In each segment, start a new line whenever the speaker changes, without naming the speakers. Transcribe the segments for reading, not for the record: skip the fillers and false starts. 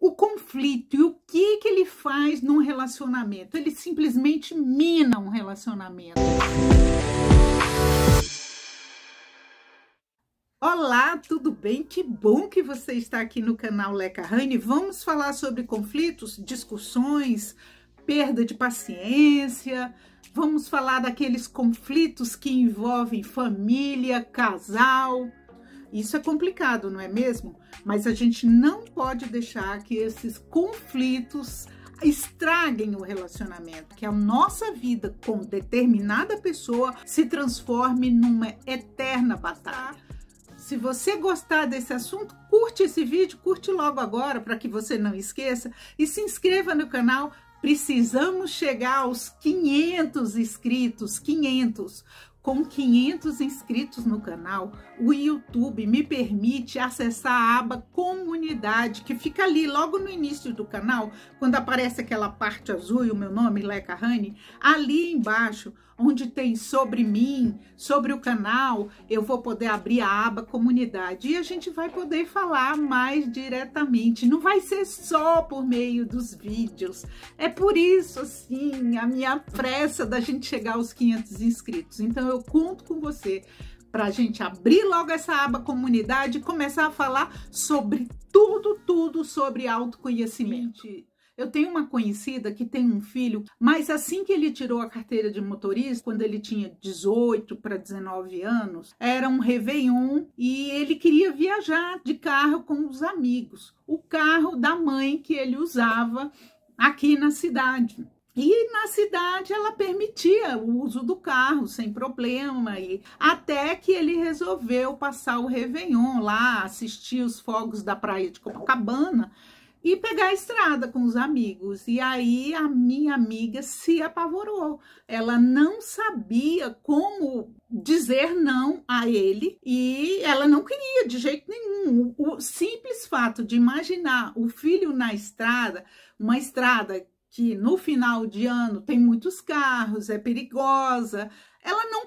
o conflito e o que ele faz num relacionamento. Ele simplesmente mina um relacionamento. Olá, tudo bem? Que bom que você está aqui no canal Leca Raine. Vamos falar sobre conflitos, discussões, perda de paciência. Vamos falar daqueles conflitos que envolvem família, casal. Isso é complicado, não é mesmo? Mas a gente não pode deixar que esses conflitos estraguem o relacionamento, que a nossa vida com determinada pessoa se transforme numa eterna batalha. Se você gostar desse assunto, curte esse vídeo, curte logo agora para que você não esqueça e se inscreva no canal. Precisamos chegar aos 500 inscritos, 500. Com 500 inscritos no canal, o YouTube me permite acessar a aba Comunidade, que fica ali logo no início do canal, quando aparece aquela parte azul e o meu nome, Leca Raine, ali embaixo, onde tem sobre mim, sobre o canal, eu vou poder abrir a aba Comunidade e a gente vai poder falar mais diretamente. Não vai ser só por meio dos vídeos. É por isso, assim, a minha pressa da gente chegar aos 500 inscritos. Então, eu conto com você para a gente abrir logo essa aba Comunidade e começar a falar sobre tudo sobre autoconhecimento. Eu tenho uma conhecida que tem um filho, mas assim que ele tirou a carteira de motorista, quando ele tinha 18 para 19 anos, era um Réveillon e ele queria viajar de carro com os amigos. O carro da mãe que ele usava aqui na cidade. E na cidade ela permitia o uso do carro sem problema, e até que ele resolveu passar o Réveillon lá, assistir os fogos da praia de Copacabana e pegar a estrada com os amigos. E aí a minha amiga se apavorou. Ela não sabia como dizer não a ele e ela não queria de jeito nenhum. O simples fato de imaginar o filho na estrada, uma estrada que no final de ano tem muitos carros, é perigosa, ela não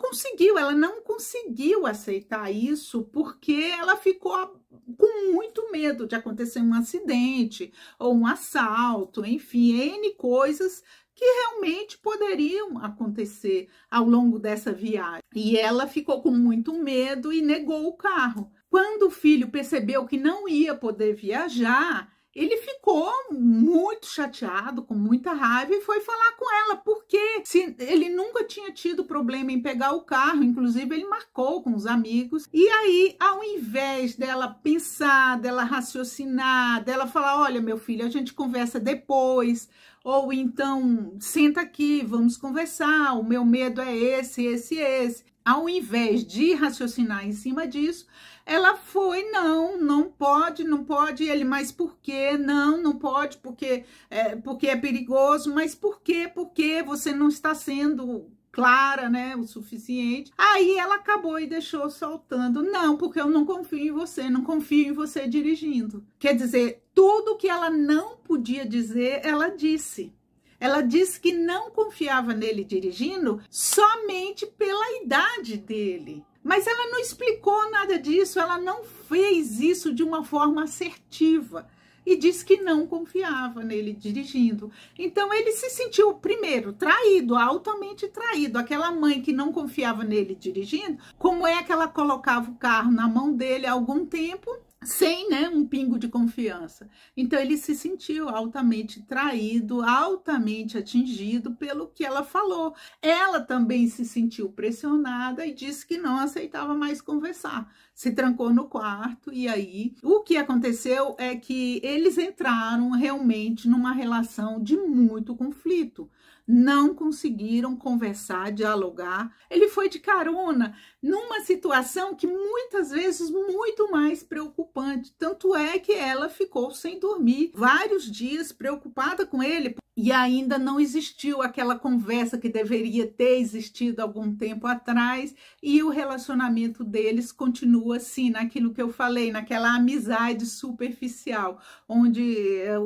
conseguiu aceitar isso porque ela ficou com muito medo de acontecer um acidente ou um assalto, enfim, N coisas que realmente poderiam acontecer ao longo dessa viagem. E ela ficou com muito medo e negou o carro. Quando o filho percebeu que não ia poder viajar, ele ficou muito chateado, com muita raiva e foi falar com ela, porque se ele nunca tinha tido problema em pegar o carro, inclusive ele marcou com os amigos. E aí, ao invés dela pensar, dela raciocinar, dela falar, olha, meu filho, a gente conversa depois, ou então, senta aqui, vamos conversar, o meu medo é esse. Ao invés de raciocinar em cima disso, ela foi, não pode, e ele, mas por quê? Não pode, porque é perigoso, mas por quê? Porque você não está sendo clara, né, o suficiente. Aí ela acabou e deixou soltando, não, porque eu não confio em você, não confio em você dirigindo. Quer dizer, tudo que ela não podia dizer, ela disse. Ela disse que não confiava nele dirigindo somente pela idade dele. Mas ela não explicou nada disso, ela não fez isso de uma forma assertiva. E disse que não confiava nele dirigindo. Então ele se sentiu, primeiro, traído, altamente traído. Aquela mãe que não confiava nele dirigindo, como é que ela colocava o carro na mão dele há algum tempo, sem, né, um pingo de confiança. Então ele se sentiu altamente traído, altamente atingido pelo que ela falou. Ela também se sentiu pressionada e disse que não aceitava mais conversar. Se trancou no quarto e aí o que aconteceu é que eles entraram realmente numa relação de muito conflito. Não conseguiram conversar, dialogar. Ele foi de carona numa situação que muitas vezes muito mais preocupante. Tanto é que ela ficou sem dormir vários dias, preocupada com ele. E ainda não existiu aquela conversa que deveria ter existido algum tempo atrás. E o relacionamento deles continua assim, naquilo que eu falei, naquela amizade superficial, onde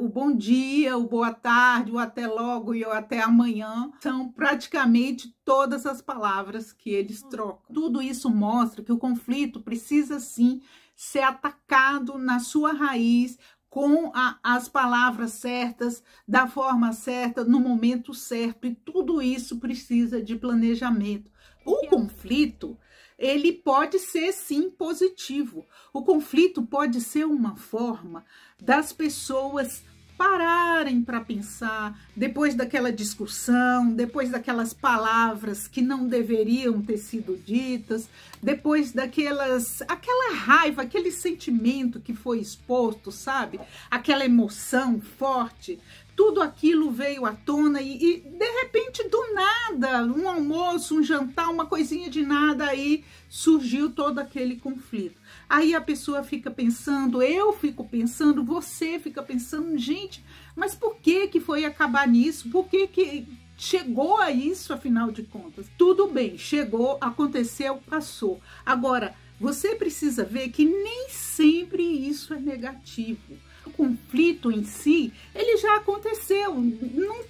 o bom dia, o boa tarde, o até logo e o até amanhã são praticamente todas as palavras que eles trocam. Tudo isso mostra que o conflito precisa sim ser atacado na sua raiz, com as palavras certas, da forma certa, no momento certo, e tudo isso precisa de planejamento. O conflito, ele pode ser sim positivo. O conflito pode ser uma forma das pessoas pararem para pensar, depois daquela discussão, depois daquelas palavras que não deveriam ter sido ditas, depois aquela raiva, aquele sentimento que foi exposto, sabe? Aquela emoção forte, tudo aquilo veio à tona e de repente, do nada, um almoço, um jantar, uma coisinha de nada, aí surgiu todo aquele conflito. Aí a pessoa fica pensando, eu fico pensando, você fica pensando, gente, mas por que foi acabar nisso? Por que chegou a isso, afinal de contas? Tudo bem, chegou, aconteceu, passou. Agora, você precisa ver que nem sempre isso é negativo. O conflito em si, ele já aconteceu,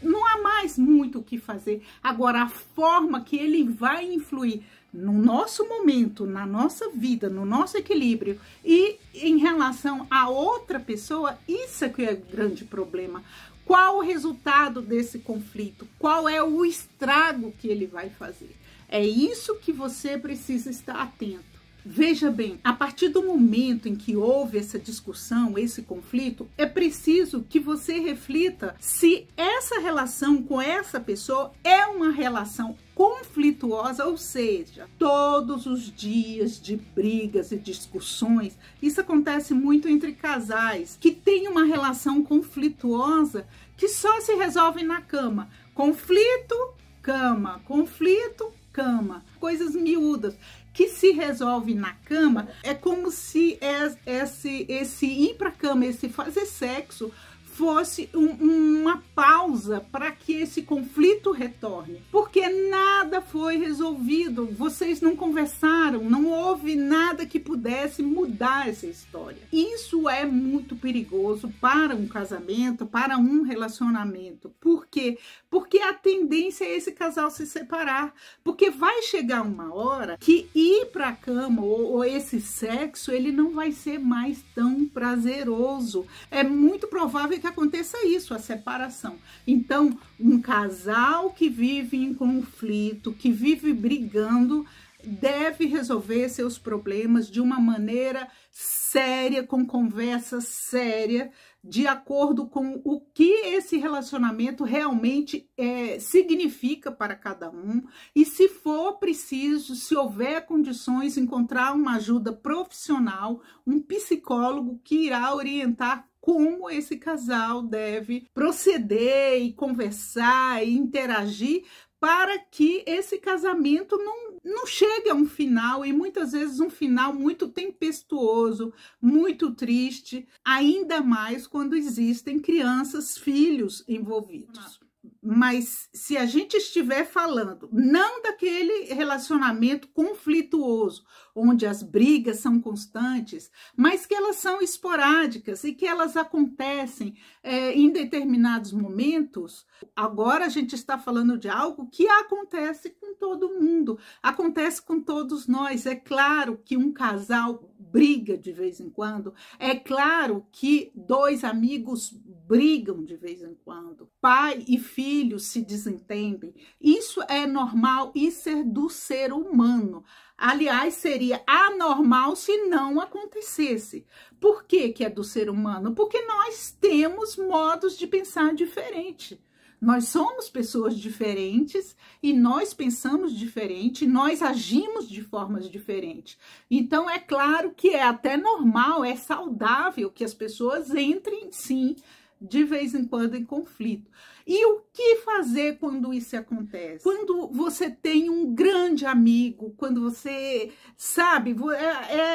não há mais muito o que fazer. Agora, a forma que ele vai influir no nosso momento, na nossa vida, no nosso equilíbrio e em relação a outra pessoa, isso é que é o grande problema. Qual o resultado desse conflito? Qual é o estrago que ele vai fazer? É isso que você precisa estar atento. Veja bem, a partir do momento em que houve essa discussão, esse conflito, é preciso que você reflita se essa relação com essa pessoa é uma relação conflituosa, ou seja, todos os dias de brigas e discussões. Isso acontece muito entre casais que têm uma relação conflituosa que só se resolve na cama. Conflito, cama, conflito, cama, coisas miúdas que se resolve na cama. É como se esse ir para a cama, esse fazer sexo, fosse uma pausa para que esse conflito retorne, porque nada foi resolvido, vocês não conversaram, não houve nada que pudesse mudar essa história. Isso é muito perigoso para um casamento, para um relacionamento. Por quê? Porque a tendência é esse casal se separar, porque vai chegar uma hora que ir para a cama ou esse sexo, ele não vai ser mais tão prazeroso. É muito provável que aconteça isso, a separação. Então, um casal que vive em conflito, que vive brigando, deve resolver seus problemas de uma maneira séria, com conversa séria, de acordo com o que esse relacionamento realmente significa para cada um. E se for preciso, se houver condições, encontrar uma ajuda profissional, um psicólogo que irá orientar como esse casal deve proceder e conversar e interagir para que esse casamento não chegue a um final, e muitas vezes um final muito tempestuoso, muito triste, ainda mais quando existem crianças, filhos envolvidos. Mas se a gente estiver falando não daquele relacionamento conflituoso, onde as brigas são constantes, mas que elas são esporádicas e que elas acontecem em determinados momentos, agora a gente está falando de algo que acontece com todo mundo, acontece com todos nós. É claro que um casal briga de vez em quando, é claro que dois amigos brigam de vez em quando, pai e filho se desentendem. Isso é normal, isso é do ser humano. Aliás, seria anormal se não acontecesse. Por que que é do ser humano? Porque nós temos modos de pensar diferente. Nós somos pessoas diferentes e nós pensamos diferente, nós agimos de formas diferentes. Então, é claro que é até normal, é saudável que as pessoas entrem, sim, de vez em quando em conflito. E o que fazer quando isso acontece? Quando você tem um grande amigo, quando você, sabe,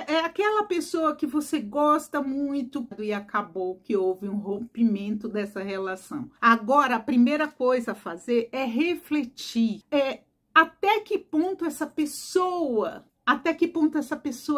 é aquela pessoa que você gosta muito e acabou que houve um rompimento dessa relação. Agora, a primeira coisa a fazer é refletir. Até que ponto essa pessoa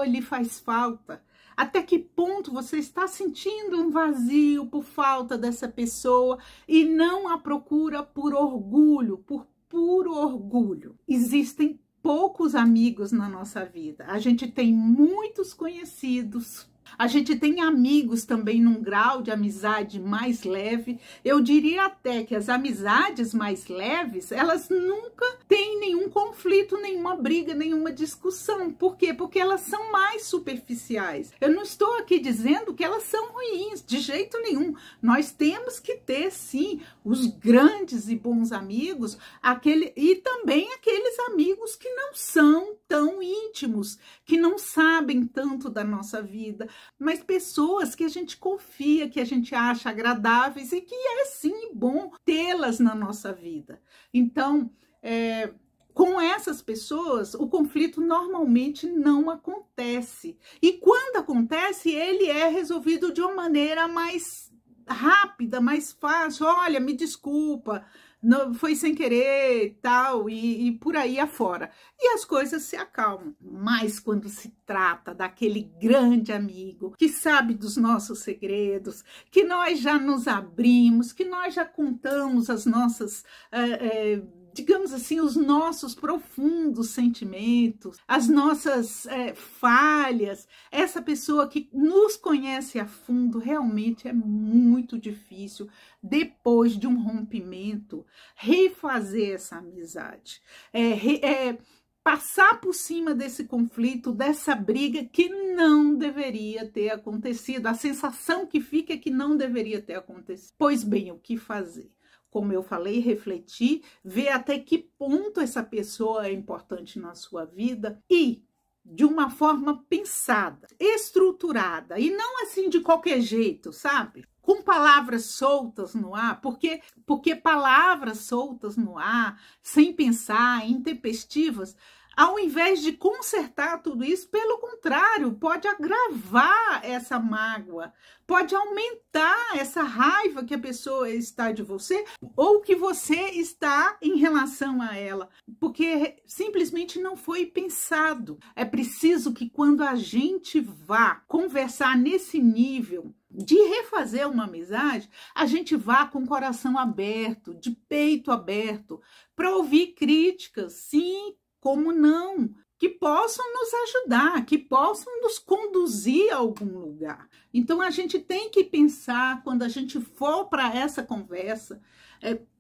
lhe faz falta? Até que ponto você está sentindo um vazio por falta dessa pessoa e não a procura por orgulho, por puro orgulho? Existem poucos amigos na nossa vida. A gente tem muitos conhecidos, A gente tem amigos também num grau de amizade mais leve. Eu diria até que as amizades mais leves, elas nunca têm nenhum conflito, nenhuma briga, nenhuma discussão. Por quê? Porque elas são mais superficiais. Eu não estou aqui dizendo que elas são ruins, de jeito nenhum. Nós temos que ter, sim, os grandes e bons amigos, e também aqueles amigos que não são tão íntimos, que não sabem tanto da nossa vida, mas pessoas que a gente confia, que a gente acha agradáveis e que é sim bom tê-las na nossa vida. Então, com essas pessoas, o conflito normalmente não acontece. E quando acontece, ele é resolvido de uma maneira mais rápida, mais fácil. Olha, me desculpa, não, foi sem querer, tal, e por aí afora. E as coisas se acalmam. Mas quando se trata daquele grande amigo que sabe dos nossos segredos, que nós já nos abrimos, que nós já contamos as nossas, digamos assim, os nossos profundos sentimentos, as nossas falhas, essa pessoa que nos conhece a fundo, realmente é muito difícil, depois de um rompimento, refazer essa amizade, passar por cima desse conflito, dessa briga que não deveria ter acontecido. A sensação que fica é que não deveria ter acontecido. Pois bem, o que fazer? Como eu falei, refletir, ver até que ponto essa pessoa é importante na sua vida e de uma forma pensada, estruturada, e não assim de qualquer jeito, sabe? Com palavras soltas no ar, porque palavras soltas no ar, sem pensar, intempestivas, ao invés de consertar tudo isso, pelo contrário, pode agravar essa mágoa, pode aumentar essa raiva que a pessoa está de você ou que você está em relação a ela, porque simplesmente não foi pensado. É preciso que quando a gente vá conversar nesse nível de refazer uma amizade, a gente vá com o coração aberto, de peito aberto, para ouvir críticas, sim, como não, que possam nos ajudar, que possam nos conduzir a algum lugar. Então, a gente tem que pensar, quando a gente for para essa conversa,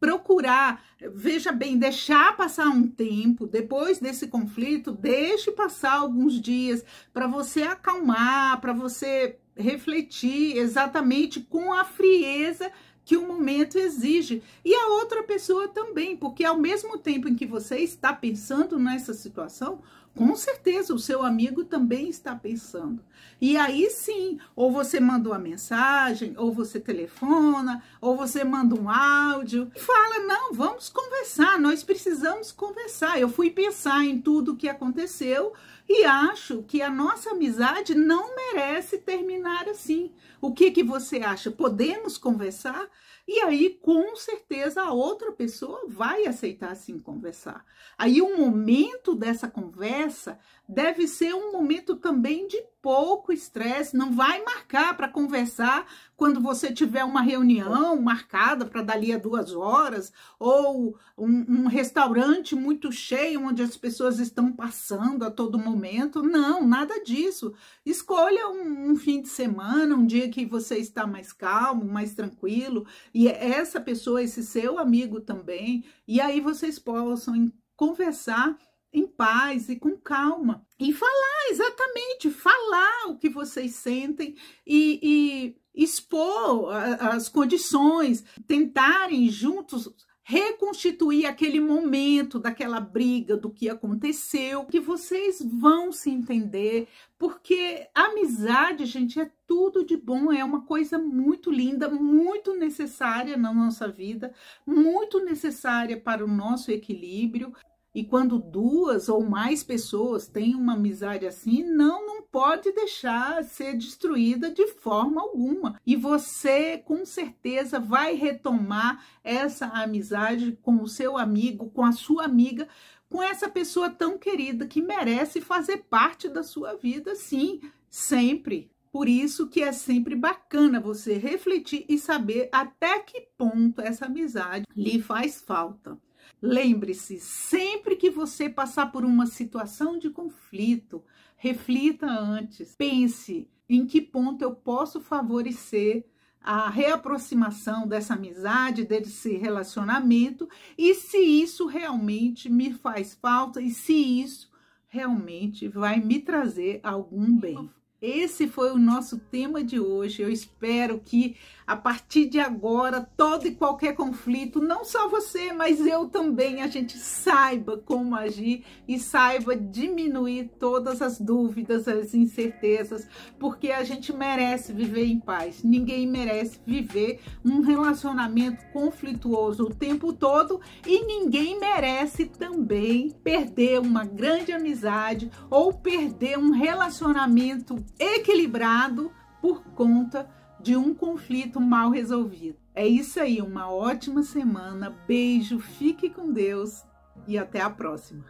procurar, veja bem, deixar passar um tempo, depois desse conflito, deixe passar alguns dias para você acalmar, para você refletir exatamente com a frieza que o momento exige, e a outra pessoa também, porque ao mesmo tempo em que você está pensando nessa situação, com certeza o seu amigo também está pensando. E aí sim, ou você manda uma mensagem, ou você telefona, ou você manda um áudio, e fala, não, vamos conversar, nós precisamos conversar. Eu fui pensar em tudo o que aconteceu e acho que a nossa amizade não merece terminar assim. O que você acha? Podemos conversar? E aí, com certeza, a outra pessoa vai aceitar sim conversar. Aí, o momento dessa conversa deve ser um momento também de pouco estresse. Não vai marcar para conversar quando você tiver uma reunião marcada para dali a 2 horas, ou um restaurante muito cheio, onde as pessoas estão passando a todo momento. Não, nada disso. Escolha um fim de semana, um dia que você está mais calmo, mais tranquilo, e essa pessoa, esse seu amigo também, e aí vocês possam conversar em paz e com calma, e falar exatamente, falar o que vocês sentem e expor as condições, tentarem juntos reconstituir aquele momento daquela briga, do que aconteceu, que vocês vão se entender, porque amizade, gente, é tudo de bom, é uma coisa muito linda, muito necessária na nossa vida, muito necessária para o nosso equilíbrio. E quando 2 ou mais pessoas têm uma amizade assim, não pode deixar ser destruída de forma alguma. E você, com certeza, vai retomar essa amizade com o seu amigo, com a sua amiga, com essa pessoa tão querida que merece fazer parte da sua vida, sim, sempre. Por isso que é sempre bacana você refletir e saber até que ponto essa amizade lhe faz falta. Lembre-se, sempre que você passar por uma situação de conflito, reflita antes, pense em que ponto eu posso favorecer a reaproximação dessa amizade, desse relacionamento, e se isso realmente me faz falta e se isso realmente vai me trazer algum bem. Esse foi o nosso tema de hoje. Eu espero que a partir de agora, todo e qualquer conflito, não só você, mas eu também, a gente saiba como agir e saiba diminuir todas as dúvidas, as incertezas, porque a gente merece viver em paz. Ninguém merece viver um relacionamento conflituoso o tempo todo e ninguém merece também perder uma grande amizade ou perder um relacionamento equilibrado por conta de um conflito mal resolvido. É isso aí, uma ótima semana, beijo, fique com Deus e até a próxima.